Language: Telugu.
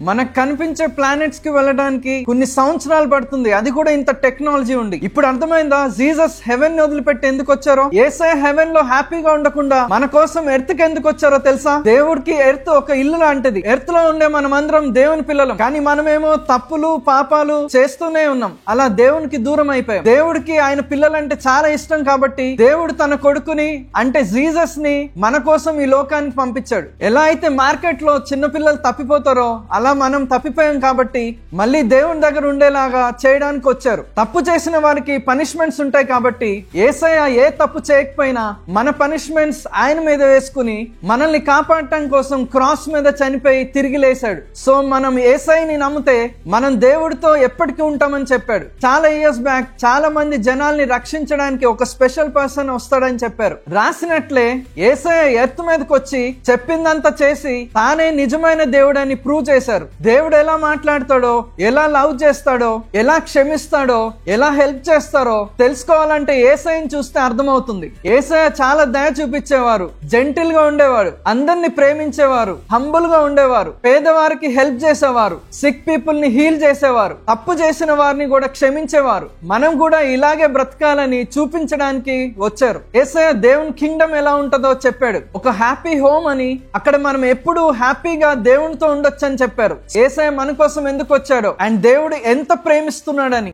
మనకు కనిపించే ప్లానెట్స్ కి వెళ్ళడానికి కొన్ని సంవత్సరాలు పడుతుంది, అది కూడా ఇంత టెక్నాలజీ ఉంది. ఇప్పుడు అర్థమైందా జీసస్ హెవెన్ ని వదిలిపెట్టి ఎందుకు వచ్చారో? యేసయ్య హెవెన్ లో హ్యాపీగా ఉండకుండా మన కోసం ఎర్త్ కి ఎందుకు వచ్చారో తెలుసా? దేవుడికి ఎర్త్ ఒక ఇల్లు లాంటిది. ఎర్త్ లో ఉండే మనమందరం దేవుని పిల్లలం, కానీ మనమేమో తప్పులు పాపాలు చేస్తూనే ఉన్నాం. అలా దేవునికి దూరం అయిపోయాం. దేవుడికి ఆయన పిల్లలంటే చాలా ఇష్టం కాబట్టి దేవుడు తన కొడుకుని అంటే జీసస్ ని మన కోసం ఈ లోకానికి పంపించాడు. ఎలా అయితే మార్కెట్ లో చిన్న పిల్లలు తప్పిపోతారో అలా మనం తప్పిపోయాం కాబట్టి మళ్ళీ దేవుని దగ్గర ఉండేలాగా చేయడానికి వచ్చారు. తప్పు చేసిన వారికి పనిష్మెంట్స్ ఉంటాయి కాబట్టి యేసయ్య ఏ తప్పు చేయకపోయినా మన పనిష్మెంట్స్ ఆయన మీద వేసుకుని మనల్ని కాపాడటం కోసం క్రాస్ మీద చనిపోయి తిరిగి లేశాడు. సో మనం యేసయ్యని నమ్మితే మనం దేవుడితో ఎప్పటికీ ఉంటామని చెప్పాడు. చాలా ఇయర్స్ బ్యాక్ చాలా మంది జనాల్ని రక్షించడానికి ఒక స్పెషల్ పర్సన్ వస్తాడని చెప్పారు. రాసినట్లే యేసయ్య ఎర్త్ మీదకి వచ్చి చెప్పిందంతా చేసి తానే నిజమైన దేవుడని ప్రూవ్ చేశారు. దేవుడు ఎలా మాట్లాడతాడో, ఎలా లవ్ చేస్తాడో, ఎలా క్షమిస్తాడో, ఎలా హెల్ప్ చేస్తారో తెలుసుకోవాలంటే యేసయ్యని చూస్తే అర్థమవుతుంది. యేసయ్య చాలా దయ చూపించేవారు, జెంటిల్ గా ఉండేవాడు, అందరిని ప్రేమించేవారు, హంబుల్ గా ఉండేవారు, పేదవారికి హెల్ప్ చేసేవారు, సిక్ పీపుల్ ని హీల్ చేసేవారు, తప్పు చేసిన వారిని కూడా క్షమించేవారు. మనం కూడా ఇలాగే బ్రతకాలని చూపించడానికి వచ్చారు. యేసయ్య దేవుని కింగ్డమ్ ఎలా ఉంటుందో చెప్పాడు. ఒక హ్యాపీ హోమ్ అని, అక్కడ మనం ఎప్పుడు హ్యాపీగా దేవునితో ఉండొచ్చు అని చెప్పారు. యేసయ్య మన కోసం ఎందుకు వచ్చాడో అండ్ దేవుడు ఎంత ప్రేమిస్తున్నాడని.